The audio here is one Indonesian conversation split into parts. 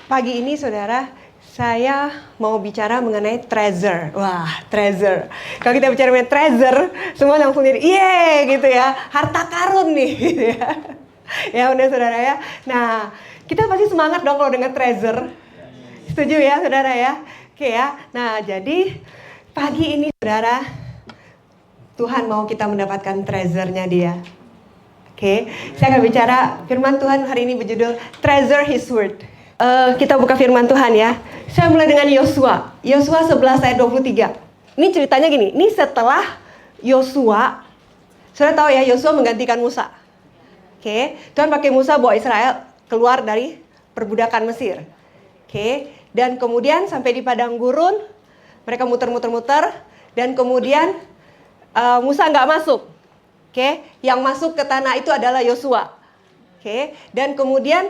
Pagi ini saudara, saya mau bicara mengenai treasure. Wah, treasure. Kalau kita bicara mengenai treasure, semua langsung jadi, iya gitu ya, harta karun nih gitu ya. Ya udah saudara ya. Nah, kita pasti semangat dong kalau dengar treasure. Setuju ya saudara ya? Oke ya. Nah, jadi pagi ini saudara, Tuhan mau kita mendapatkan treasure-nya dia. Oke, saya akan bicara firman Tuhan hari ini berjudul Treasure His Word. Kita buka firman Tuhan ya. Saya mulai dengan Yosua. Yosua 11 ayat 23. Ini ceritanya gini, ini setelah Yosua, saudara tahu ya, Yosua menggantikan Musa. Oke, Tuhan pakai Musa bawa Israel keluar dari perbudakan Mesir. Oke, dan kemudian sampai di padang gurun, mereka muter-muter-muter, dan kemudian Musa nggak masuk. Oke, yang masuk ke tanah itu adalah Yosua. Oke, dan kemudian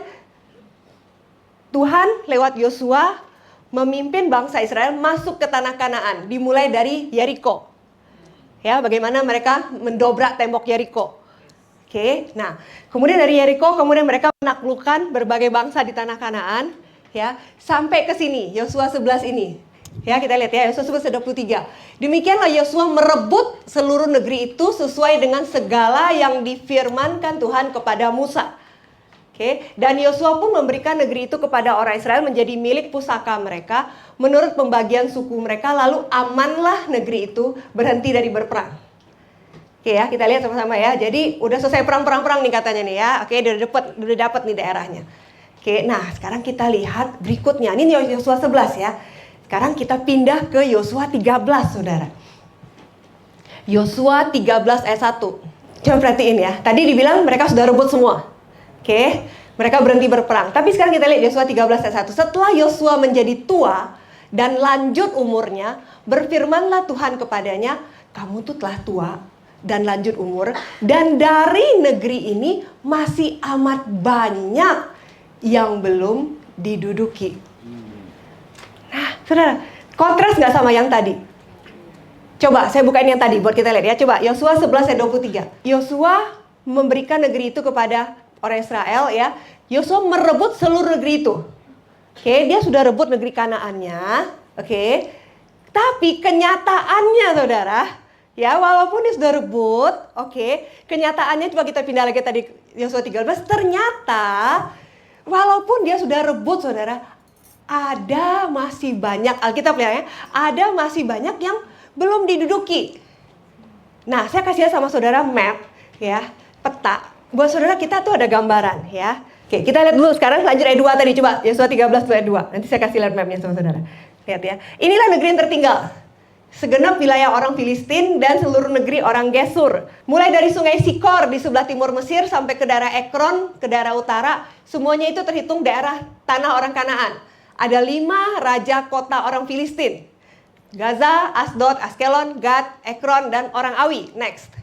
Tuhan lewat Yosua memimpin bangsa Israel masuk ke tanah Kanaan, dimulai dari Yeriko. Ya, bagaimana mereka mendobrak tembok Yeriko. Oke, nah, kemudian dari Yeriko kemudian mereka menaklukkan berbagai bangsa di tanah Kanaan, ya, sampai ke sini, Yosua 11 ini. Ya, kita lihat ya, Yosua 11 ayat 23. Demikianlah Yosua merebut seluruh negeri itu sesuai dengan segala yang difirmankan Tuhan kepada Musa. Oke, dan Yosua pun memberikan negeri itu kepada orang Israel menjadi milik pusaka mereka menurut pembagian suku mereka, lalu amanlah negeri itu, berhenti dari berperang. Oke ya, kita lihat sama-sama ya. Jadi udah selesai perang nih katanya nih ya. Oke, udah dapat nih daerahnya. Oke, nah sekarang kita lihat berikutnya. Ini Yosua 11 ya. Sekarang kita pindah ke Yosua 13 saudara. Yosua 13 ayat 1. Coba perhatiin ya. Tadi dibilang mereka sudah rebut semua. Oke, mereka berhenti berperang. Tapi sekarang kita lihat Yosua 13 ayat 1. Setelah Yosua menjadi tua dan lanjut umurnya, berfirmanlah Tuhan kepadanya, kamu tuh telah tua dan lanjut umur, dan dari negeri ini masih amat banyak yang belum diduduki. Nah, saudara, kontras nggak sama yang tadi? Coba saya bukain yang tadi buat kita lihat ya. Coba Yosua 11 ayat 23. Yosua memberikan negeri itu kepada orang Israel ya. Yosua merebut seluruh negeri itu. Oke, dia sudah rebut negeri Kanaannya. Oke. Tapi kenyataannya saudara, ya walaupun dia sudah rebut, oke, kenyataannya coba kita pindah lagi tadi Yosua 13, ternyata walaupun dia sudah rebut saudara, ada masih banyak, Alkitab ya, ada masih banyak yang belum diduduki. Nah, saya kasih sama saudara map ya, peta. Buat saudara kita tuh ada gambaran ya. Oke, kita lihat dulu sekarang lanjut ayat 2 tadi, coba Yosua 13 ayat 2. Nanti saya kasih lihat mapnya sama saudara. Lihat ya. Inilah negeri yang tertinggal. Segenap wilayah orang Filistin dan seluruh negeri orang Gesur. Mulai dari sungai Sikor di sebelah timur Mesir sampai ke daerah Ekron, ke daerah utara. Semuanya itu terhitung daerah tanah orang Kanaan. Ada 5 raja kota orang Filistin. Gaza, Asdod, Askelon, Gad, Ekron, dan orang Awi. Next.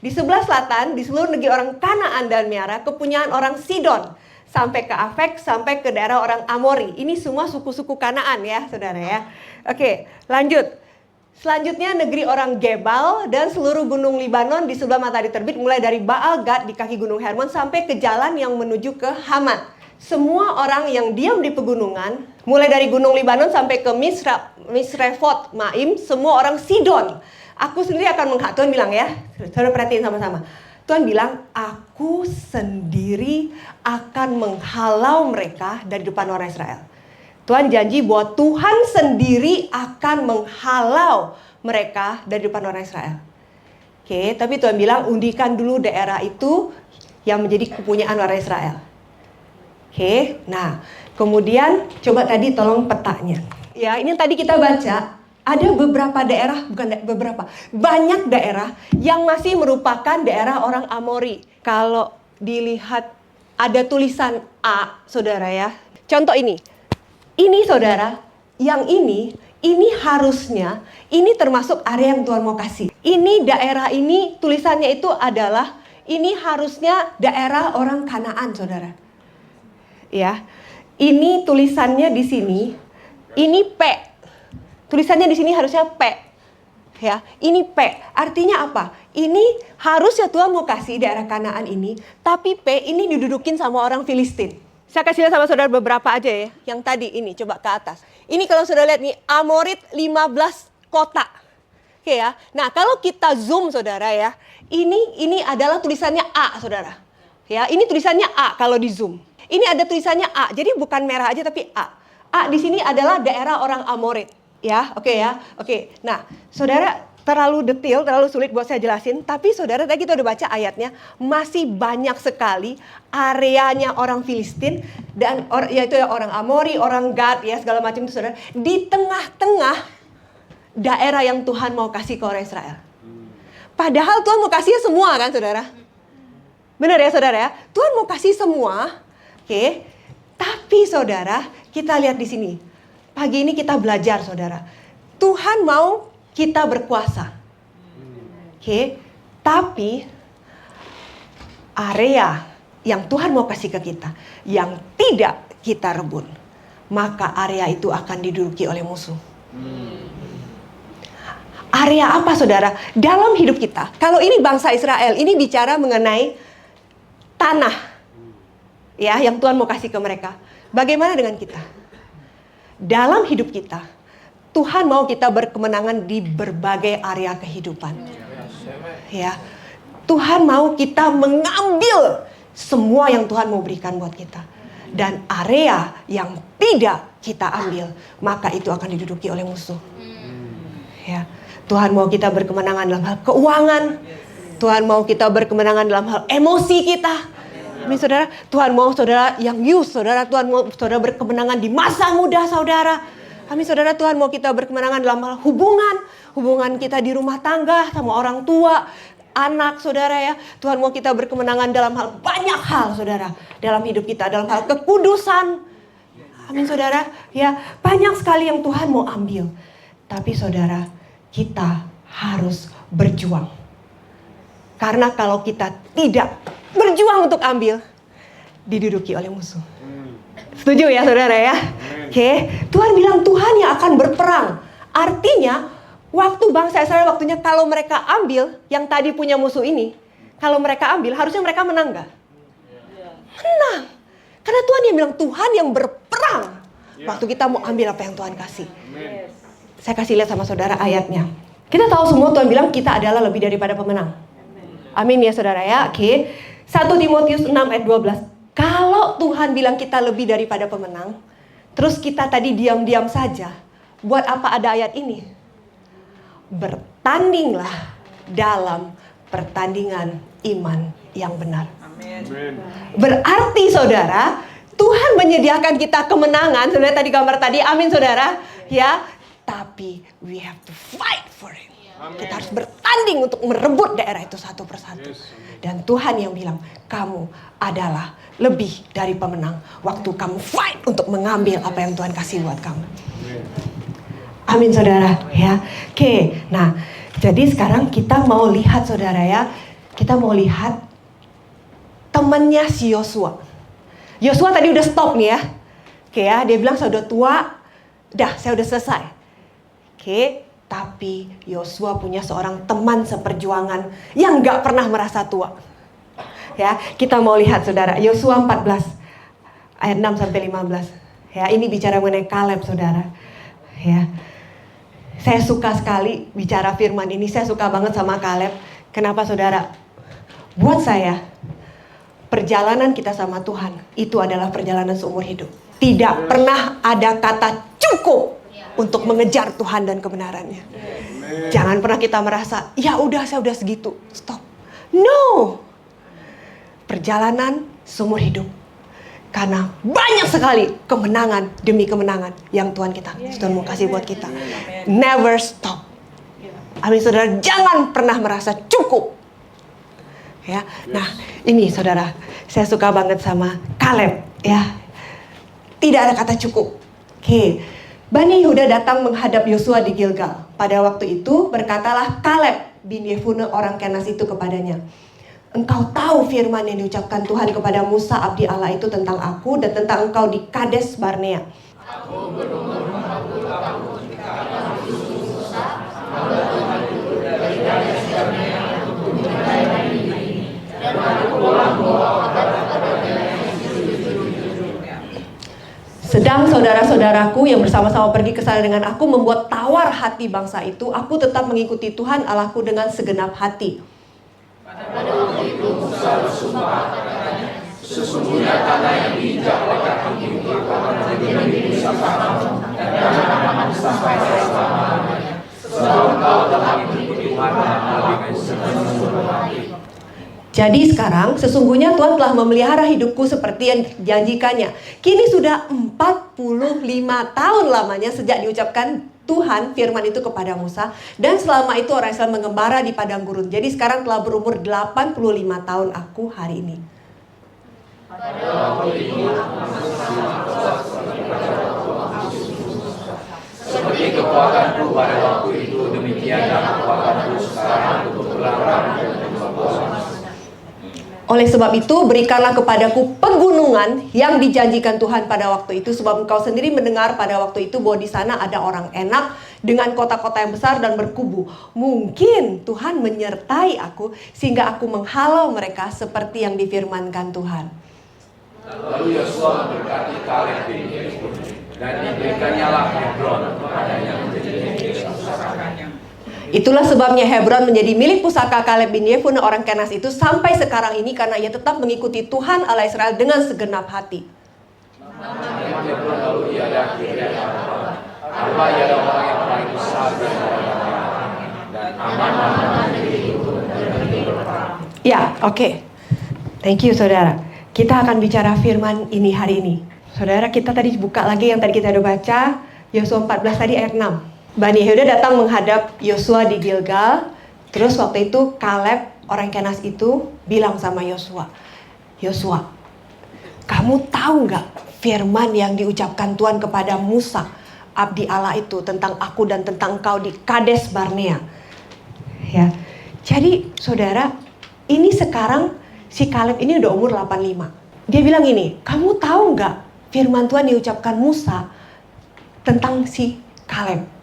Di sebelah selatan, di seluruh negeri orang Kanaan dan Meara, kepunyaan orang Sidon. Sampai ke Afek, sampai ke daerah orang Amori. Ini semua suku-suku Kanaan ya, saudara ya. Oke, lanjut. Selanjutnya negeri orang Gebal dan seluruh gunung Libanon di sebelah matahari terbit. Mulai dari Baal Gad di kaki gunung Hermon sampai ke jalan yang menuju ke Hamat. Semua orang yang diam di pegunungan, mulai dari gunung Libanon sampai ke Misrefot Maim, semua orang Sidon. Aku sendiri akan Tuhan bilang ya, saudara perhatiin sama-sama. Tuhan bilang, aku sendiri akan menghalau mereka dari depan orang Israel. Tuhan janji bahwa Tuhan sendiri akan menghalau mereka dari depan orang Israel. Oke, tapi Tuhan bilang undikan dulu daerah itu yang menjadi kepunyaan orang Israel. Oke, nah kemudian coba tadi tolong petanya. Ya, ini tadi kita baca. Ada beberapa daerah, banyak daerah yang masih merupakan daerah orang Amori. Kalau dilihat ada tulisan A, saudara ya. Contoh ini saudara, yang ini harusnya, ini termasuk area yang Tuhan mau kasih. Ini daerah ini, tulisannya itu adalah, ini harusnya daerah orang Kanaan, saudara. Ya, ini tulisannya di sini, ini P. Tulisannya di sini harusnya P. Ya, ini P. Artinya apa? Ini harusnya Tuhan mau kasih daerah Kanaan ini, tapi P ini didudukin sama orang Filistin. Saya kasih lihat sama saudara beberapa aja ya. Yang tadi ini, coba ke atas. Ini kalau saudara lihat nih, Amorit 15 kota. Oke ya. Nah, kalau kita zoom saudara ya, ini adalah tulisannya A, saudara. Ya, ini tulisannya A kalau di zoom. Ini ada tulisannya A. Jadi bukan merah aja tapi A. A di sini adalah daerah orang Amorit. Ya, oke ya. Oke. Nah, saudara, terlalu detail, terlalu sulit buat saya jelasin. Tapi saudara, tadi kita udah baca ayatnya. Masih banyak sekali areanya orang Filistin. Dan yaitu ya orang Amori, orang Gad, ya segala macam itu saudara. Di tengah-tengah daerah yang Tuhan mau kasih ke orang Israel. Padahal Tuhan mau kasih semua kan saudara. Benar ya saudara ya. Tuhan mau kasih semua. Oke. Tapi saudara, kita lihat di sini. Pagi ini kita belajar saudara. Tuhan mau kita berkuasa. Oke. Tapi area yang Tuhan mau kasih ke kita, yang tidak kita rebut, maka area itu akan diduduki oleh musuh. Area apa saudara? Dalam hidup kita. Kalau ini bangsa Israel, ini bicara mengenai tanah. Ya, yang Tuhan mau kasih ke mereka. Bagaimana dengan kita? Dalam hidup kita, Tuhan mau kita berkemenangan di berbagai area kehidupan. Ya. Tuhan mau kita mengambil semua yang Tuhan mau berikan buat kita. Dan area yang tidak kita ambil, maka itu akan diduduki oleh musuh. Ya. Tuhan mau kita berkemenangan dalam hal keuangan. Tuhan mau kita berkemenangan dalam hal emosi kita. Amin saudara. Tuhan mau saudara yang youth saudara. Tuhan mau saudara berkemenangan di masa muda saudara. Amin saudara. Tuhan mau kita berkemenangan dalam hal hubungan. Hubungan kita di rumah tangga sama orang tua, anak saudara ya. Tuhan mau kita berkemenangan dalam hal banyak hal saudara. Dalam hidup kita. Dalam hal kekudusan. Amin saudara. Ya, banyak sekali yang Tuhan mau ambil. Tapi saudara, kita harus berjuang. Karena kalau kita tidak berjuang untuk ambil, diduduki oleh musuh. Setuju ya saudara ya? Oke. Tuhan bilang Tuhan yang akan berperang. Artinya waktu bangsa Israel waktunya kalau mereka ambil yang tadi punya musuh ini, kalau mereka ambil harusnya mereka menang gak? Menang. Karena Tuhan yang bilang Tuhan yang berperang. Waktu kita mau ambil apa yang Tuhan kasih. Saya kasih lihat sama saudara ayatnya. Kita tahu semua Tuhan bilang kita adalah lebih daripada pemenang. Amin ya saudara ya. Oke. 1 Timotius 6 ayat 12. Kalau Tuhan bilang kita lebih daripada pemenang, terus kita tadi diam-diam saja, buat apa ada ayat ini? Bertandinglah dalam pertandingan iman yang benar. Amin. Berarti saudara, Tuhan menyediakan kita kemenangan. Saudara tadi gambar tadi, amin saudara. Ya. Tapi we have to fight for it. Amen. Kita harus bertanding untuk merebut daerah itu satu persatu. Dan Tuhan yang bilang, kamu adalah lebih dari pemenang. Waktu kamu fight untuk mengambil apa yang Tuhan kasih buat kamu. Amin saudara. Ya. Oke. Nah, jadi sekarang kita mau lihat saudara ya. Kita mau lihat temannya si Yosua. Yosua tadi udah stop nih ya. Oke ya. Dia bilang saya udah tua. Dah, saya udah selesai. Oke, tapi Yosua punya seorang teman seperjuangan yang gak pernah merasa tua. Ya, kita mau lihat saudara, Yosua 14 ayat 6 sampai 15. Ya, ini bicara mengenai Kaleb saudara. Ya. Saya suka sekali bicara firman ini, saya suka banget sama Kaleb. Kenapa saudara? Buat saya, perjalanan kita sama Tuhan itu adalah perjalanan seumur hidup. Tidak pernah ada kata cukup untuk mengejar Tuhan dan kebenarannya. Jangan pernah kita merasa, ya udah saya udah segitu, stop. No. Perjalanan seumur hidup. Karena banyak sekali kemenangan demi kemenangan yang Tuhan mau kasih buat kita. Never stop. Amin saudara, jangan pernah merasa cukup. Ya. Nah, ini saudara, saya suka banget sama Kaleb ya. Tidak ada kata cukup. Oke. Bani Yehuda datang menghadap Yosua di Gilgal. Pada waktu itu berkatalah Kaleb bin Yefune orang Kenas itu kepadanya, engkau tahu firman yang diucapkan Tuhan kepada Musa abdi Allah itu tentang aku dan tentang engkau di Kades Barnea. Aku berumur 40 tahun ketika aku disuruh Musa hamba Tuhan itu dari Kades Barnea untuk memulai hari ini, dan aku pulang membawa kabar kepada yang Sedang saudara-saudaraku yang bersama-sama pergi ke sana dengan aku membuat tawar hati bangsa itu, aku tetap mengikuti Tuhan Allahku dengan segenap hati. Pada waktu itu Musa bersumpah katanya, sesungguhnya tanah yang diinjak oleh kakimu itu akan menjadi milik bersama-sama dan akan sampai selama-lamanya. Sebab engkau telah mengikuti Tuhan Allahmu dengan segenap hati. Jadi sekarang sesungguhnya Tuhan telah memelihara hidupku seperti yang dijanjikannya. Kini sudah 45 tahun lamanya sejak diucapkan Tuhan firman itu kepada Musa. Dan selama itu orang Israel mengembara di padang gurun. Jadi sekarang telah berumur 85 tahun aku hari ini. Pada waktu itu seperti kekuatanku pada waktu itu, demikianlah kekuatanku sekarang untuk berperang dan berkuasa. Oleh sebab itu berikanlah kepadaku pegunungan yang dijanjikan Tuhan pada waktu itu. Sebab engkau sendiri mendengar pada waktu itu bahwa di sana ada orang enak dengan kota-kota yang besar dan berkubu. Mungkin Tuhan menyertai aku sehingga aku menghalau mereka seperti yang difirmankan Tuhan. Lalu Yosua memberkati Kaleb bin Yefune dan diberikannya lah Hebron kepadanya menjadi milik pusakanya. Itulah sebabnya Hebron menjadi milik pusaka Kaleb bin Yefune orang Kenas itu sampai sekarang ini, karena ia tetap mengikuti Tuhan Allah Israel dengan segenap hati. Nama Hebron lalu ialah Kiryat Arba. Arba ialah orang yang paling besar di antara orang, dan Aman itu menjadi berperang. Ya, oke. Thank you saudara. Kita akan bicara firman ini hari ini. Saudara, kita tadi buka lagi yang tadi kita udah baca, Yosua 14 tadi ayat 6. Bani Yehuda datang menghadap Yosua di Gilgal. Terus waktu itu Kaleb orang Kenas itu bilang sama Yosua, Yosua, kamu tahu nggak firman yang diucapkan Tuhan kepada Musa, abdi Allah itu, tentang aku dan tentang engkau di Kades Barnea? Ya, jadi saudara, ini sekarang si Kaleb ini udah umur 85. Dia bilang ini, kamu tahu nggak firman Tuhan diucapkan Musa tentang si Kaleb?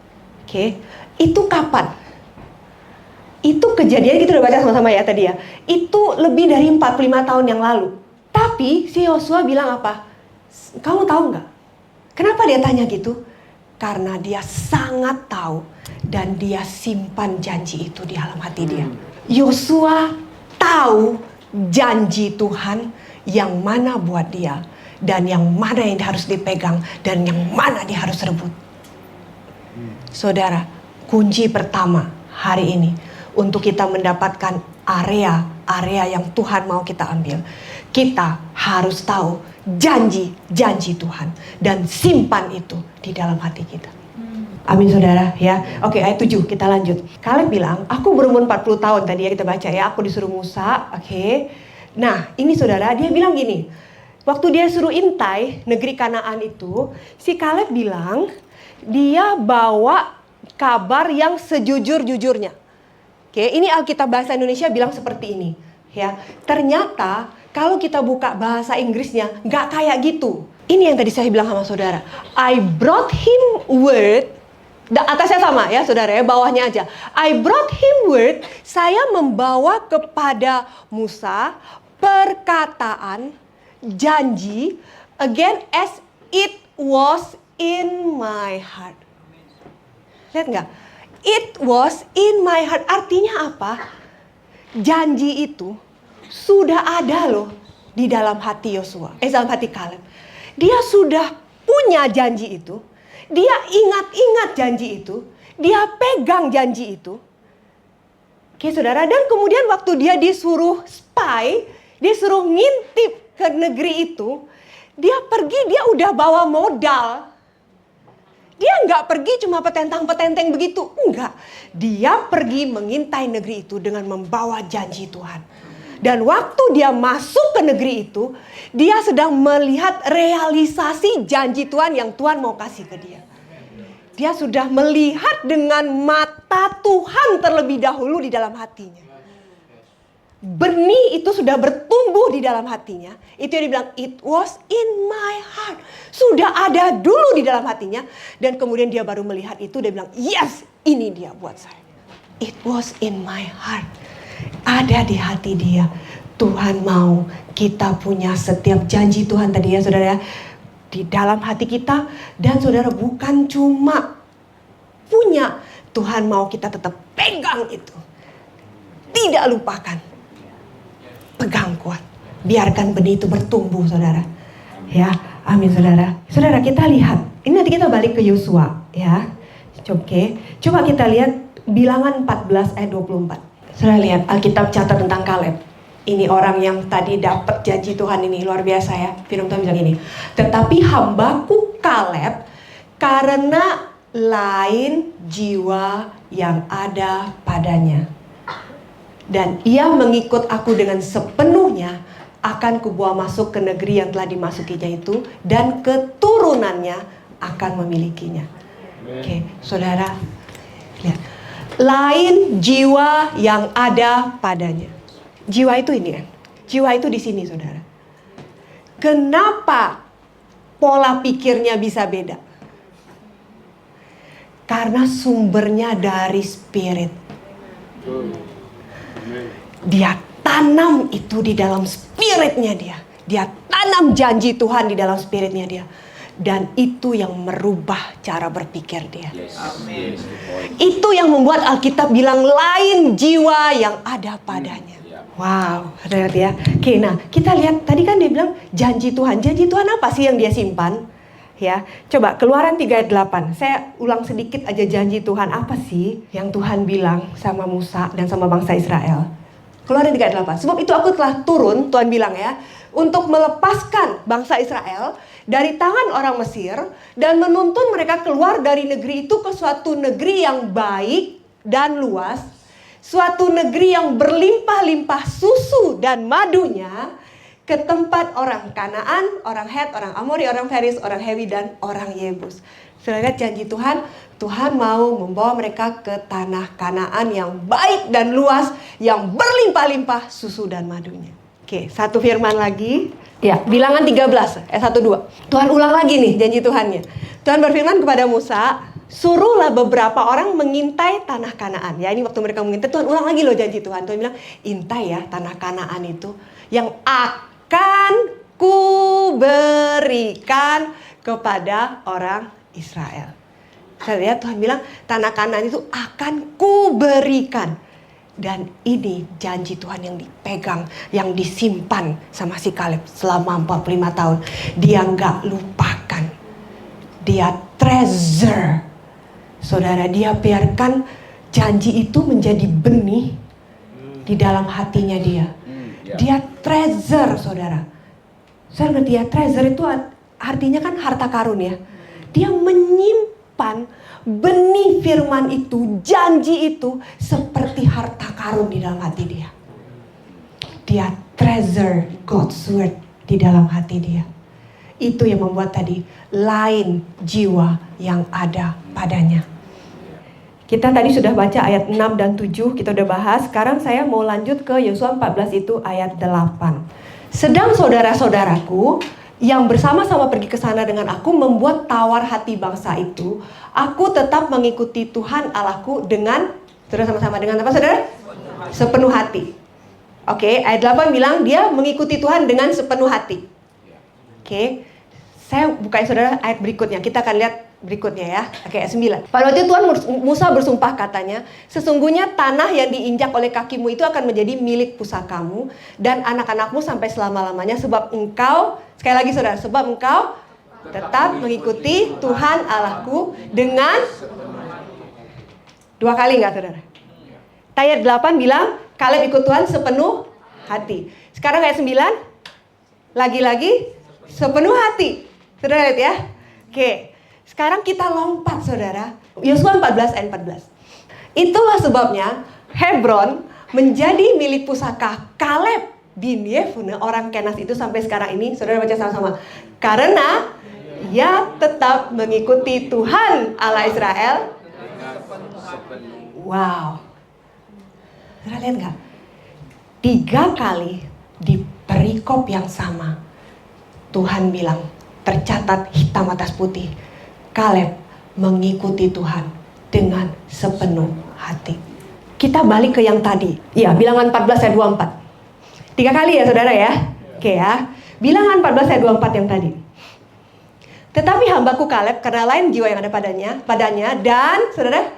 Oke, itu kapan? Itu kejadian kita udah baca sama-sama ya tadi ya. Itu lebih dari 45 tahun yang lalu. Tapi si Yosua bilang apa? Kamu tahu nggak? Kenapa dia tanya gitu? Karena dia sangat tahu dan dia simpan janji itu di dalam hati dia. Yosua tahu janji Tuhan yang mana buat dia dan yang mana yang harus dipegang dan yang mana dia harus rebut. Saudara, kunci pertama hari ini untuk kita mendapatkan area yang Tuhan mau kita ambil, kita harus tahu janji Tuhan dan simpan itu di dalam hati kita. Amin saudara ya. Oke, ayat 7 kita lanjut. Kaleb bilang, aku berumur 40 tahun tadi ya kita baca ya, aku disuruh Musa. Oke. Nah, ini saudara, dia bilang gini. Waktu dia suruh intai negeri Kanaan itu, si Kaleb bilang dia bawa kabar yang sejujur-jujurnya. Oke, ini Alkitab bahasa Indonesia bilang seperti ini, ya. Ternyata kalau kita buka bahasa Inggrisnya nggak kayak gitu. Ini yang tadi saya bilang sama saudara. I brought him word. Atasnya sama ya saudara ya, bawahnya aja. I brought him word. Saya membawa kepada Musa perkataan janji again as it was in my heart. Lihat nggak? It was in my heart. Artinya apa? Janji itu sudah ada loh di dalam hati Yosua. Dalam hati Kaleb. Dia sudah punya janji itu. Dia ingat-ingat janji itu. Dia pegang janji itu. Oke saudara. Dan kemudian waktu dia disuruh spy, disuruh ngintip ke negeri itu, dia pergi, dia udah bawa modal. Dia nggak pergi cuma petentang-petenteng begitu. Enggak. Dia pergi mengintai negeri itu dengan membawa janji Tuhan. Dan waktu dia masuk ke negeri itu, dia sedang melihat realisasi janji Tuhan yang Tuhan mau kasih ke dia. Dia sudah melihat dengan mata Tuhan terlebih dahulu di dalam hatinya. Benih itu sudah bertumbuh di dalam hatinya. Itu yang dibilang it was in my heart. Sudah ada dulu di dalam hatinya. Dan kemudian dia baru melihat itu. Dia bilang yes, ini dia buat saya. It was in my heart. Ada di hati dia. Tuhan mau kita punya setiap janji Tuhan tadi ya saudara. di dalam hati kita. Dan saudara, bukan cuma punya, Tuhan mau kita tetap pegang itu. Tidak lupakan. Pegang kuat. Biarkan benih itu bertumbuh, saudara. Ya, amin saudara. Saudara, kita lihat. Ini nanti kita balik ke Yosua, ya. Oke. Coba kita lihat Bilangan 14 ayat 24. Saudara lihat, Alkitab catat tentang Kaleb. Ini orang yang tadi dapat janji Tuhan ini, luar biasa ya. Firman Tuhan bilang ini. Tetapi hambaku Kaleb, karena lain jiwa yang ada padanya, dan ia mengikut aku dengan sepenuhnya, akan kubawa masuk ke negeri yang telah dimasukinya itu, dan keturunannya akan memilikinya. Oke, saudara, lihat. Lain jiwa yang ada padanya. Jiwa itu ini kan. Jiwa itu di sini, saudara. Kenapa pola pikirnya bisa beda? Karena sumbernya dari spirit. Dia tanam itu di dalam spiritnya dia. Dia tanam janji Tuhan di dalam spiritnya dia. Dan itu yang merubah cara berpikir dia. Amin. Itu yang membuat Alkitab bilang lain jiwa yang ada padanya. Wow, lihat ya. Oke, nah kita lihat tadi kan dia bilang janji Tuhan. Janji Tuhan apa sih yang dia simpan? Ya, coba Keluaran 3 ayat 8. Saya ulang sedikit aja janji Tuhan. Apa sih yang Tuhan bilang sama Musa dan sama bangsa Israel? Keluaran 3 ayat 8. Sebab itu aku telah turun, Tuhan bilang ya, untuk melepaskan bangsa Israel dari tangan orang Mesir dan menuntun mereka keluar dari negeri itu ke suatu negeri yang baik dan luas, suatu negeri yang berlimpah-limpah susu dan madunya, ke tempat orang Kanaan, orang Het, orang Amori, orang Feris, orang Hewi, dan orang Yebus. Sudah lihat janji Tuhan, Tuhan mau membawa mereka ke tanah Kanaan yang baik dan luas, yang berlimpah-limpah susu dan madunya. Oke, satu firman lagi. Ya, Bilangan 13 ayat 1-2. Tuhan ulang lagi nih janji Tuhannya. Tuhan berfirman kepada Musa, suruhlah beberapa orang mengintai tanah Kanaan. Ya, ini waktu mereka mengintai, Tuhan ulang lagi loh janji Tuhan. Tuhan bilang, intai ya tanah Kanaan itu yang akan kuberikan kepada orang Israel. Saya lihat Tuhan bilang tanah Kanaan itu akan kuberikan. Dan ini janji Tuhan yang dipegang, yang disimpan sama si Kaleb selama 45 tahun. Dia nggak lupakan. Dia treasure. Saudara, dia biarkan janji itu menjadi benih di dalam hatinya dia. Dia treasure, saudara. Saya ngerti ya, treasure itu artinya kan harta karun ya. Dia menyimpan benih firman itu, janji itu seperti harta karun di dalam hati dia. Dia treasure God's word di dalam hati dia. Itu yang membuat tadi lain jiwa yang ada padanya. Kita tadi sudah baca ayat 6 dan 7, kita udah bahas. Sekarang saya mau lanjut ke Yosua 14 itu ayat 8. Sedang saudara-saudaraku yang bersama-sama pergi ke sana dengan aku membuat tawar hati bangsa itu, aku tetap mengikuti Tuhan Allahku dengan, saudara sama-sama dengan apa saudara? Sepenuh hati. Oke, ayat 8 bilang dia mengikuti Tuhan dengan sepenuh hati. Oke, saya bukain saudara ayat berikutnya, kita akan lihat berikutnya ya. Oke, ayat 9. Pada waktu itu Tuhan Musa bersumpah katanya, sesungguhnya tanah yang diinjak oleh kakimu itu akan menjadi milik pusakamu dan anak-anakmu sampai selama-lamanya, sebab engkau, sekali lagi saudara, sebab engkau tetap mengikuti Tuhan Allahku dengan, dua kali enggak saudara? Ayat 8 bilang Kaleb ikut Tuhan sepenuh hati. Sekarang ayat 9 lagi-lagi sepenuh hati. Saudara lihat ya. Oke, sekarang kita lompat saudara, Yosua 14 ayat 14. Itulah sebabnya Hebron menjadi milik pusaka Kaleb bin Yefune orang Kenas itu sampai sekarang ini. Saudara baca sama-sama. Karena ia tetap mengikuti Tuhan Allah Israel. Wow. Saudara lihat gak? 3 kali di perikop yang sama Tuhan bilang, tercatat hitam atas putih, Kaleb mengikuti Tuhan dengan sepenuh hati. Kita balik ke yang tadi. Ya, Bilangan 14 ayat 24. 3 kali ya saudara ya. Oke ya. Bilangan 14 ayat 24 yang tadi. Tetapi hambaku Kaleb karena lain jiwa yang ada padanya dan saudara,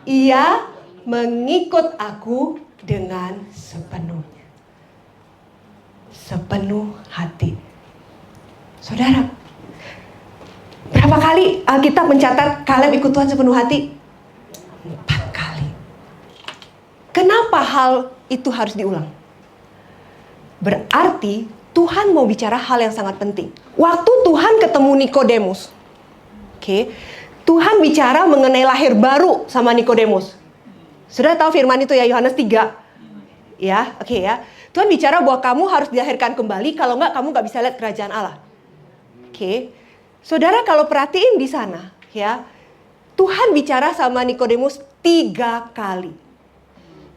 ia mengikut aku dengan sepenuhnya. Sepenuh hati. Saudara, berapa kali Alkitab mencatat Kaleb ikut Tuhan sepenuh hati? 4 kali. Kenapa hal itu harus diulang? Berarti Tuhan mau bicara hal yang sangat penting. Waktu Tuhan ketemu Nikodemus, Tuhan bicara mengenai lahir baru sama Nikodemus. Sudah tahu firman itu ya, Yohanes 3. Ya, ya. Tuhan bicara bahwa kamu harus dilahirkan kembali, kalau enggak kamu enggak bisa lihat kerajaan Allah. Saudara kalau perhatiin di sana, ya, Tuhan bicara sama Nikodemus 3 kali.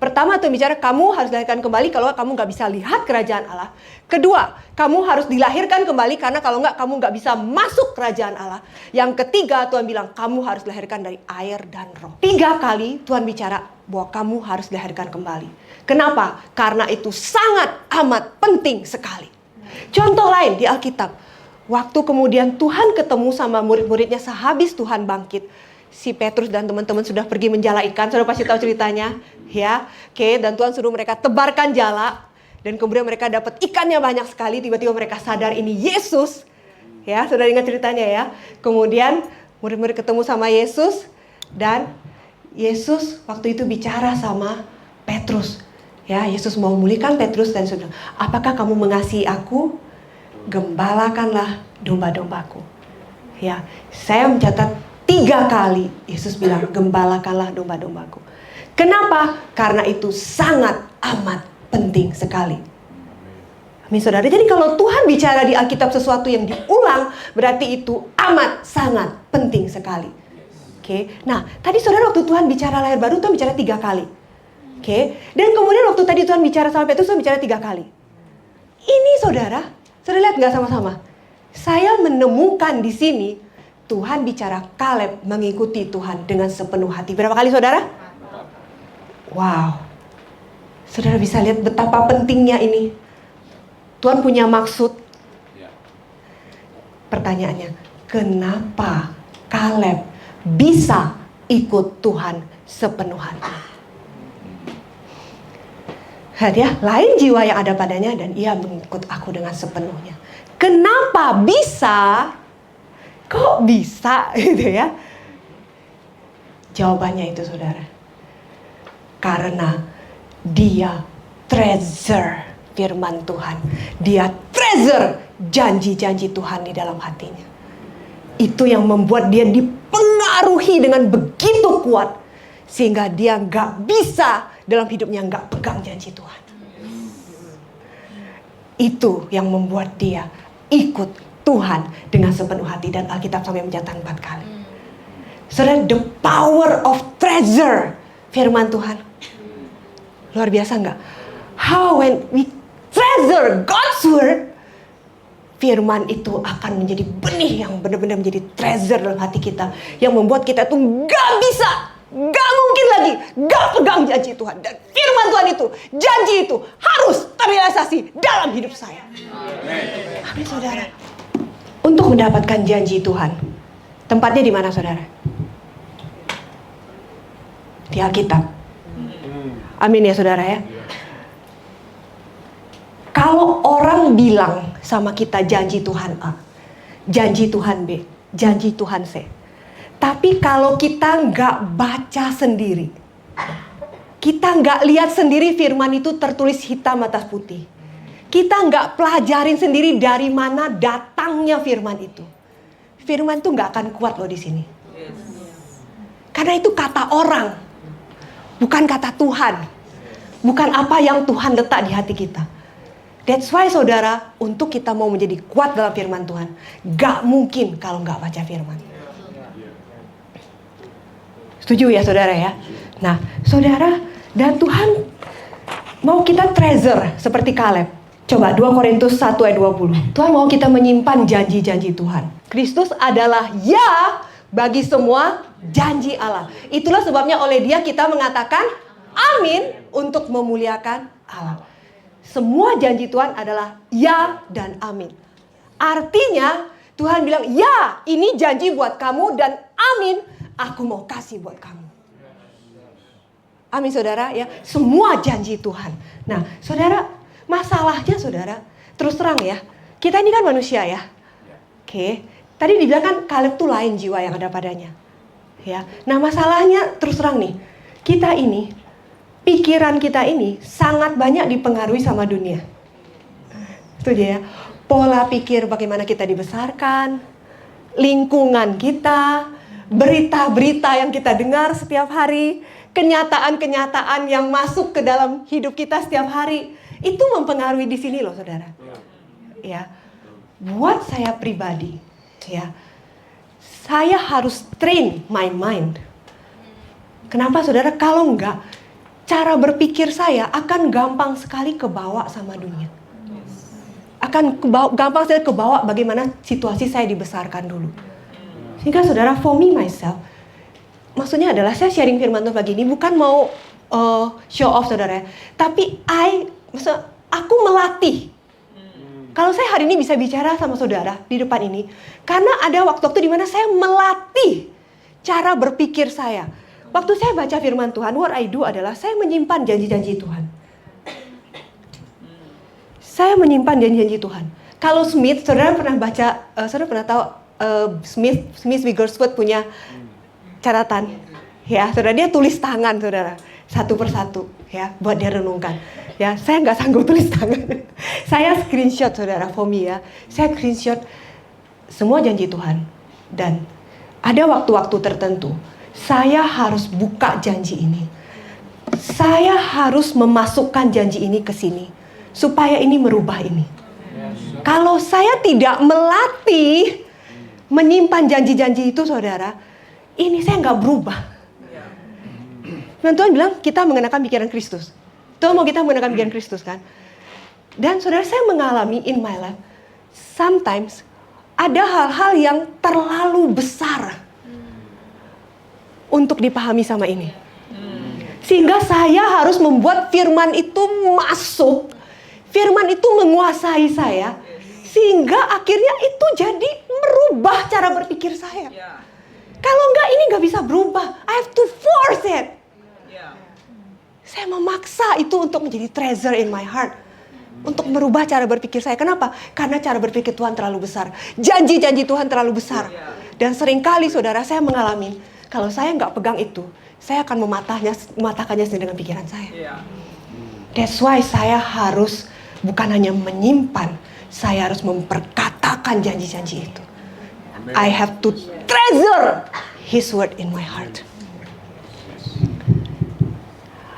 Pertama Tuhan bicara kamu harus dilahirkan kembali, kalau enggak kamu enggak bisa lihat kerajaan Allah. Kedua, kamu harus dilahirkan kembali karena kalau enggak kamu enggak bisa masuk kerajaan Allah. Yang ketiga Tuhan bilang kamu harus dilahirkan dari air dan roh. 3 kali Tuhan bicara bahwa kamu harus dilahirkan kembali. Kenapa? Karena itu sangat amat penting sekali. Contoh lain di Alkitab. Waktu kemudian Tuhan ketemu sama murid-muridnya sehabis Tuhan bangkit. Si Petrus dan teman-teman sudah pergi menjala ikan. Sudah pasti tahu ceritanya. Ya, dan Tuhan suruh mereka tebarkan jala. Dan kemudian mereka dapat ikannya banyak sekali. Tiba-tiba mereka sadar ini Yesus. Ya, sudah ingat ceritanya ya. Kemudian murid-murid ketemu sama Yesus. Dan Yesus waktu itu bicara sama Petrus. Ya, Yesus mau memulihkan Petrus dan sudah. Apakah kamu mengasihi aku? Gembalakanlah domba-dombaku. Ya, saya mencatat 3 kali Yesus bilang gembalakanlah domba-dombaku. Kenapa? Karena itu sangat amat penting sekali. Amin saudara. Jadi kalau Tuhan bicara di Alkitab sesuatu yang diulang, berarti itu amat sangat penting sekali. Nah tadi saudara waktu Tuhan bicara lahir baru, Tuhan bicara 3 kali. Dan kemudian waktu tadi Tuhan bicara sama Petrus, Tuhan bicara 3 kali. Ini saudara lihat nggak sama-sama? Saya menemukan di sini Tuhan bicara Kaleb mengikuti Tuhan dengan sepenuh hati. Berapa kali saudara? Wow. Saudara bisa lihat betapa pentingnya ini. Tuhan punya maksud. Pertanyaannya, kenapa Kaleb bisa ikut Tuhan sepenuh hati? Lihat ya, lain jiwa yang ada padanya dan ia mengikut aku dengan sepenuhnya. Kenapa bisa? Kok bisa gitu ya? Jawabannya itu saudara. Karena dia treasure firman Tuhan. Dia treasure janji-janji Tuhan di dalam hatinya. Itu yang membuat dia dipengaruhi dengan begitu kuat. Sehingga dia gak bisa dalam hidupnya gak pegang janji Tuhan. Itu yang membuat dia ikut Tuhan dengan sepenuh hati. Dan Alkitab sampai mencatat 4 kali. Saudara, the power of treasure firman Tuhan. Luar biasa gak? How when we treasure God's word, firman itu akan menjadi benih yang benar-benar menjadi treasure dalam hati kita. Yang membuat kita tuh gak bisa, gak mungkin lagi gak pegang janji Tuhan. Dan firman Tuhan itu, janji itu harus terrealisasi dalam hidup saya. Amin saudara. Untuk mendapatkan janji Tuhan, tempatnya di mana saudara? Di Alkitab. Amin ya saudara ya. Kalau orang bilang sama kita janji Tuhan A, janji Tuhan B, janji Tuhan C. Tapi kalau kita nggak baca sendiri, kita nggak lihat sendiri firman itu tertulis hitam atas putih. Kita nggak pelajarin sendiri dari mana datangnya firman itu. Firman itu nggak akan kuat loh di sini. Karena itu kata orang, bukan kata Tuhan. Bukan apa yang Tuhan letak di hati kita. That's why saudara, untuk kita mau menjadi kuat dalam firman Tuhan, gak mungkin kalau gak baca firman. Setuju ya saudara ya? Nah saudara, dan Tuhan mau kita treasure seperti Kaleb. Coba 2 Korintus 1 ayat 20. Tuhan mau kita menyimpan janji-janji Tuhan. Kristus adalah ya bagi semua janji Allah. Itulah sebabnya oleh dia kita mengatakan amin untuk memuliakan Allah. Semua janji Tuhan adalah ya dan amin. Artinya Tuhan bilang, ya ini janji buat kamu dan amin, aku mau kasih buat kamu. Amin saudara ya, semua janji Tuhan. Nah saudara, masalahnya saudara, terus terang ya, kita ini kan manusia ya. Oke, tadi dibilang kan Kaleb tuh lain jiwa yang ada padanya. Ya, nah masalahnya terus terang nih, kita ini, pikiran kita ini sangat banyak dipengaruhi sama dunia. Itu dia ya, pola pikir bagaimana kita dibesarkan, lingkungan kita, berita-berita yang kita dengar setiap hari, kenyataan-kenyataan yang masuk ke dalam hidup kita setiap hari, itu mempengaruhi di sini loh saudara. Ya, buat saya pribadi, ya, saya harus train my mind. Kenapa saudara? Kalau enggak, cara berpikir saya akan gampang sekali kebawa sama dunia. Gampang sekali kebawa bagaimana situasi saya dibesarkan dulu. Sehingga saudara, for me myself, maksudnya adalah saya sharing firman Tuhan pagi ini bukan mau show off saudara, tapi aku melatih. Kalau saya hari ini bisa bicara sama saudara di depan ini, karena ada waktu-waktu di mana saya melatih cara berpikir saya. Waktu saya baca firman Tuhan, what I do adalah saya menyimpan janji-janji Tuhan. Saya menyimpan janji-janji Tuhan. Kalau Smith, saudara pernah baca, saudara pernah tahu Smith Wigglesworth punya catatan, ya, saudara, dia tulis tangan, saudara, satu persatu, ya, buat dia renungkan. Ya, saya nggak sanggup tulis tangan. Saya screenshot, saudara, for me ya. Saya screenshot semua janji Tuhan. Dan ada waktu-waktu tertentu, saya harus buka janji ini. Saya harus memasukkan janji ini ke sini, supaya ini merubah ini. Kalau saya tidak melatih menyimpan janji-janji itu, saudara, ini saya nggak berubah. Dan Tuhan bilang kita mengenakan pikiran Kristus. Tuhan mau kita mengenakan pikiran Kristus kan. Dan saudara, saya mengalami in my life, sometimes ada hal-hal yang terlalu besar untuk dipahami sama ini. Sehingga saya harus membuat firman itu masuk. Firman itu menguasai saya. Sehingga akhirnya itu jadi merubah cara berpikir saya. Kalau enggak, ini enggak bisa berubah. I have to force it. Saya memaksa itu untuk menjadi treasure in my heart. Untuk merubah cara berpikir saya. Kenapa? Karena cara berpikir Tuhan terlalu besar. Janji-janji Tuhan terlalu besar. Dan seringkali saudara, saya mengalami, kalau saya enggak pegang itu, saya akan mematahkannya sendiri dengan pikiran saya. That's why saya harus bukan hanya menyimpan, saya harus memperkatakan janji-janji itu. I have to treasure His word in my heart.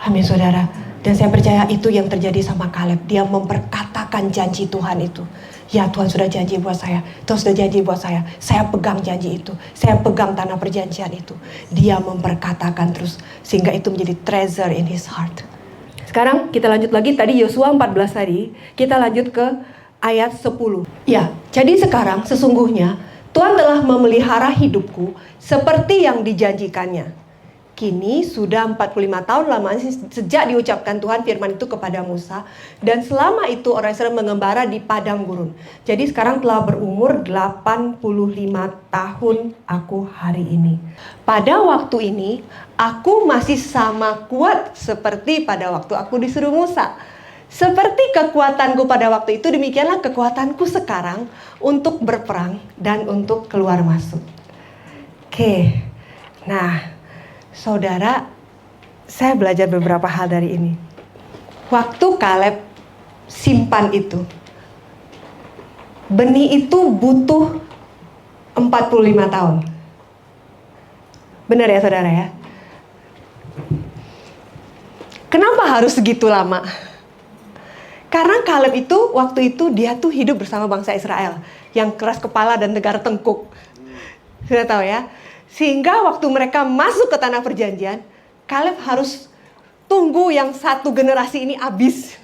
Amin saudara. Dan saya percaya itu yang terjadi sama Kaleb. Dia memperkatakan janji Tuhan itu. Ya, Tuhan sudah janji buat saya. Tuhan sudah janji buat saya. Saya pegang janji itu. Saya pegang tanah perjanjian itu. Dia memperkatakan terus. Sehingga itu menjadi treasure in his heart. Sekarang kita lanjut lagi. Tadi Yosua 14 tadi. Kita lanjut ke ayat 10. Ya, jadi sekarang sesungguhnya Tuhan telah memelihara hidupku seperti yang dijanjikannya. Kini sudah 45 tahun lamanya sejak diucapkan Tuhan firman itu kepada Musa. Dan selama itu orang Israel mengembara di padang gurun. Jadi sekarang telah berumur 85 tahun aku hari ini. Pada waktu ini aku masih sama kuat seperti pada waktu aku disuruh Musa. Seperti kekuatanku pada waktu itu, demikianlah kekuatanku sekarang untuk berperang dan untuk keluar masuk. Oke, nah saudara, saya belajar beberapa hal dari ini. Waktu Kaleb simpan itu, benih itu butuh 45 tahun. Benar ya saudara ya? Kenapa harus segitu lama? Karena Kaleb itu waktu itu dia tuh hidup bersama bangsa Israel yang keras kepala dan tegar tengkuk. Sudah tahu ya? Sehingga waktu mereka masuk ke tanah perjanjian, Kaleb harus tunggu yang satu generasi ini habis.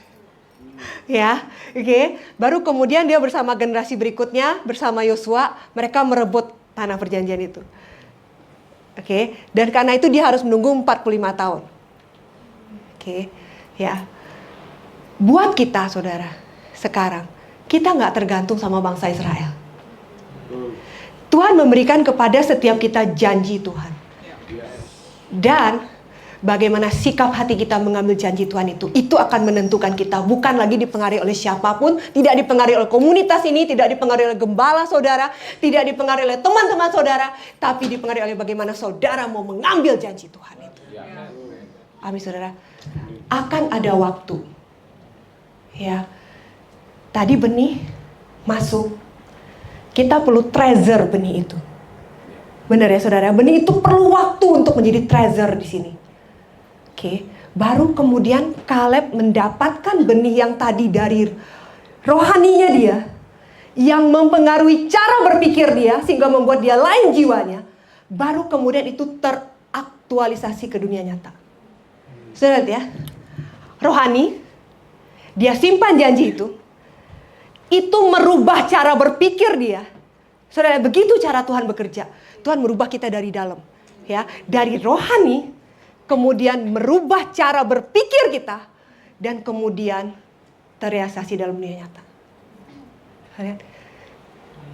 Ya, oke. Baru kemudian dia bersama generasi berikutnya, bersama Yosua, mereka merebut tanah perjanjian itu. Oke, dan karena itu dia harus menunggu 45 tahun. Oke, ya. Buat kita saudara, sekarang kita nggak tergantung sama bangsa Israel. Tuhan memberikan kepada setiap kita janji Tuhan. Dan bagaimana sikap hati kita mengambil janji Tuhan itu akan menentukan kita. Bukan lagi dipengaruhi oleh siapapun, tidak dipengaruhi oleh komunitas ini, tidak dipengaruhi oleh gembala saudara, tidak dipengaruhi oleh teman-teman saudara, tapi dipengaruhi oleh bagaimana saudara mau mengambil janji Tuhan itu. Amin saudara. Akan ada waktu. Ya. Tadi benih masuk. Kita perlu treasure benih itu. Benar ya saudara, benih itu perlu waktu untuk menjadi treasure di sini. Oke, baru kemudian Kaleb mendapatkan benih yang tadi dari rohaninya dia, yang mempengaruhi cara berpikir dia sehingga membuat dia lain jiwanya. Baru kemudian itu teraktualisasi ke dunia nyata. Saudara lihat ya, rohani, dia simpan janji itu merubah cara berpikir dia. Saudara, begitu cara Tuhan bekerja. Tuhan merubah kita dari dalam, ya, dari rohani, kemudian merubah cara berpikir kita, dan kemudian terrealisasi dalam dunia nyata.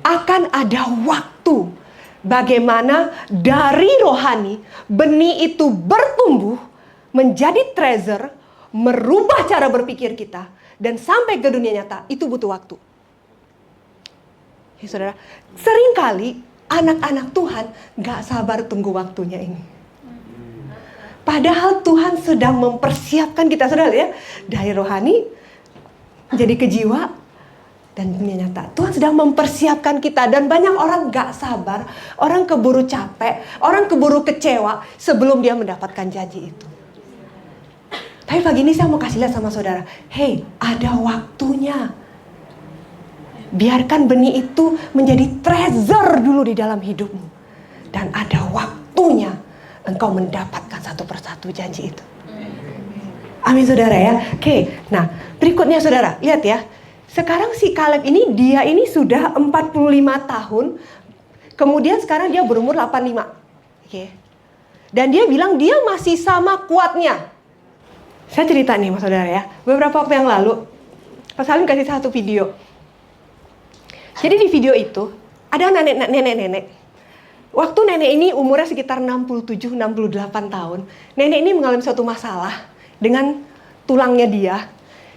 Akan ada waktu bagaimana dari rohani benih itu bertumbuh menjadi treasure, merubah cara berpikir kita, dan sampai ke dunia nyata. Itu butuh waktu. Ya, saudara, seringkali anak-anak Tuhan gak sabar tunggu waktunya ini. Padahal Tuhan sedang mempersiapkan kita, saudara ya, dari rohani jadi ke jiwa dan dunia nyata. Tuhan sedang mempersiapkan kita, dan banyak orang gak sabar, orang keburu capek, orang keburu kecewa sebelum dia mendapatkan janji itu. Tapi pagi ini saya mau kasih lihat sama saudara, hey, ada waktunya. Biarkan benih itu menjadi treasure dulu di dalam hidupmu. Dan ada waktunya engkau mendapatkan satu persatu janji itu. Amin saudara ya. Oke, nah berikutnya saudara, lihat ya. Sekarang si Kaleb ini, dia ini sudah 45 tahun. Kemudian sekarang dia berumur 85. Oke. Dan dia bilang dia masih sama kuatnya. Saya cerita nih mas saudara ya. Beberapa waktu yang lalu, Pak Salim kasih satu video. Jadi di video itu ada nenek-nenek. Waktu nenek ini umurnya sekitar 67-68 tahun. Nenek ini mengalami suatu masalah dengan tulangnya dia.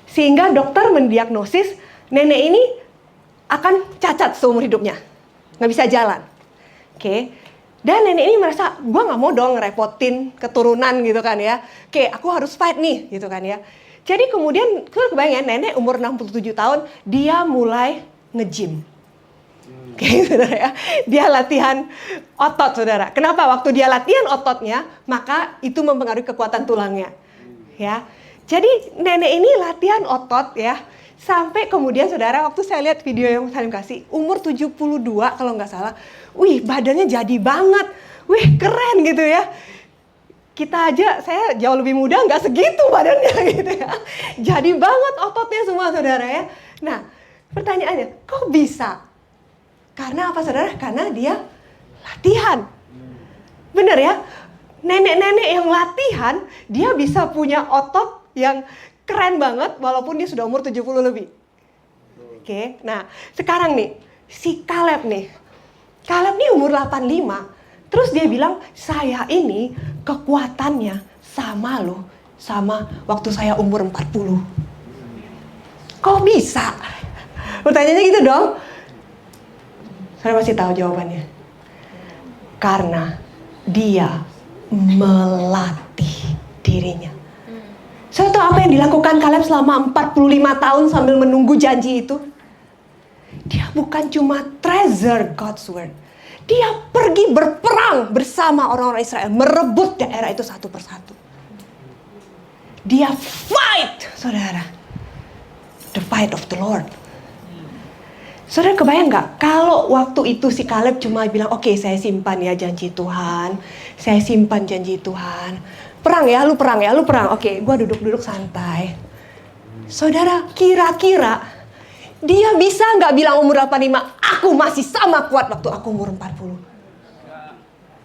Sehingga dokter mendiagnosis nenek ini akan cacat seumur hidupnya. Nggak bisa jalan. Oke. Dan nenek ini merasa, gue nggak mau dong ngerepotin keturunan gitu kan ya. Oke, aku harus fight nih gitu kan ya. Jadi kemudian, kebayang nenek umur 67 tahun, dia mulai nge-gym. Oke, saudara ya. Dia latihan otot, saudara. Kenapa? Waktu dia latihan ototnya, maka itu mempengaruhi kekuatan tulangnya. Ya. Jadi nenek ini latihan otot ya. Sampai kemudian saudara, waktu saya lihat video yang Salim kasih, umur 72 kalau nggak salah. Wih, badannya jadi banget. Wih, keren gitu ya. Kita aja, saya jauh lebih muda, nggak segitu badannya gitu ya. Jadi banget ototnya semua saudara ya. Nah, pertanyaannya, kok bisa? Karena apa saudara? Karena dia latihan. Bener ya? Nenek-nenek yang latihan, dia bisa punya otot yang keren banget walaupun dia sudah umur 70 lebih. Oke, nah sekarang nih, si Kaleb nih. Kaleb nih umur 85. Terus dia bilang, saya ini kekuatannya sama loh, sama waktu saya umur 40. Kok bisa? Pertanyaannya gitu dong. Saya pasti tahu jawabannya. Karena dia melatih dirinya. Saya tahu apa yang dilakukan Kaleb selama 45 tahun sambil menunggu janji itu. Dia bukan cuma treasure God's word. Dia pergi berperang bersama orang-orang Israel, merebut daerah itu satu persatu. Dia fight, saudara. The fight of the Lord. Saudara kebayang gak? Kalau waktu itu si Kaleb cuma bilang, oke, saya simpan ya janji Tuhan. Saya simpan janji Tuhan. Perang ya, lu perang ya, lu perang. Oke, gue duduk-duduk santai. Saudara, kira-kira dia bisa gak bilang umur 85, aku masih sama kuat waktu aku umur 40?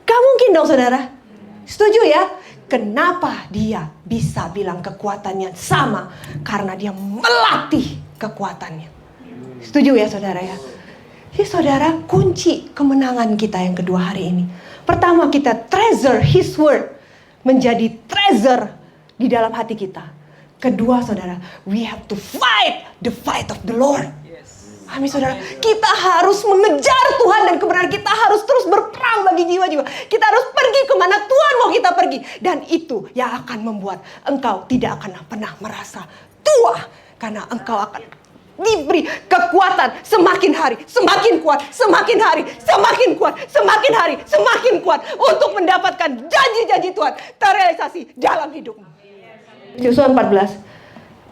Gak mungkin dong saudara. Setuju ya? Kenapa dia bisa bilang kekuatannya sama? Karena dia melatih kekuatannya. Setuju ya saudara ya? Jadi saudara, kunci kemenangan kita yang kedua hari ini. Pertama, kita treasure His word. Menjadi treasure di dalam hati kita. Kedua saudara, we have to fight the fight of the Lord. Amin saudara, kita harus mengejar Tuhan dan kebenaran, kita harus terus berperang bagi jiwa-jiwa. Kita harus pergi kemana Tuhan mau kita pergi. Dan itu yang akan membuat engkau tidak akan pernah merasa tua. Karena engkau akan diberi kekuatan semakin hari, semakin kuat, semakin hari, semakin kuat, semakin hari, semakin kuat. Untuk mendapatkan janji-janji Tuhan terrealisasi dalam hidupmu. Yosua 14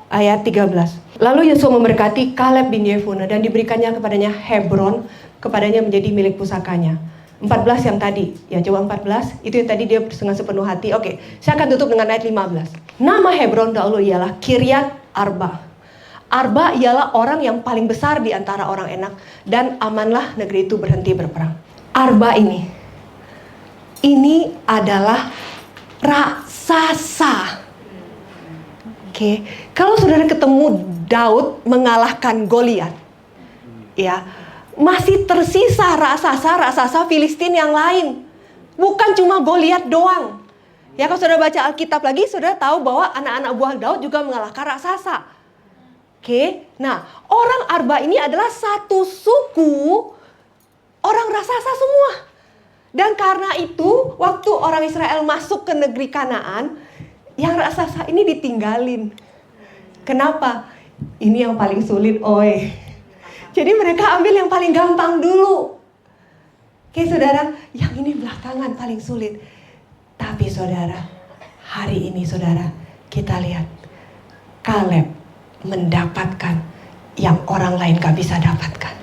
ayat 13. Lalu Yosua memberkati Kaleb bin Yefune dan diberikannya kepadanya Hebron, kepadanya menjadi milik pusakanya. 14 yang tadi, ya coba 14, itu yang tadi dia dengan sepenuh hati. Oke, saya akan tutup dengan ayat 15. Nama Hebron dahulu ialah Kiryat Arba. Arba ialah orang yang paling besar di antara orang Enak, dan amanlah negeri itu berhenti berperang. Arba ini adalah raksasa. Oke, kalau saudara ketemu Daud mengalahkan Goliat, ya, masih tersisa raksasa Filistin yang lain. Bukan cuma Goliat doang. Ya, kalau saudara baca Alkitab lagi, saudara tahu bahwa anak-anak buah Daud juga mengalahkan raksasa. Oke, nah orang Arba ini adalah satu suku orang raksasa semua. Dan karena itu, waktu orang Israel masuk ke negeri Kanaan, yang raksasa ini ditinggalin. Kenapa? Ini yang paling sulit, oi. Jadi mereka ambil yang paling gampang dulu. Oke saudara, yang ini belakangan paling sulit. Tapi saudara, hari ini saudara, kita lihat Kaleb mendapatkan yang orang lain gak bisa dapatkan.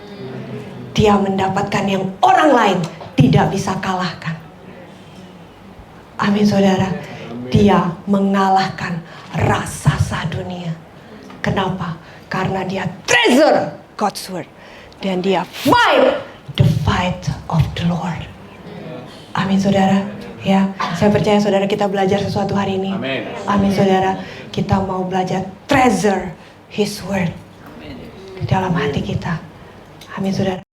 Dia mendapatkan yang orang lain tidak bisa kalahkan. Amin saudara. Dia mengalahkan raksasa dunia. Kenapa? Karena dia treasure God's word. Dan dia fight the fight of the Lord. Amin saudara. Ya, saya percaya saudara kita belajar sesuatu hari ini. Amin saudara. Kita mau belajar treasure His word di dalam hati kita. Amin saudara.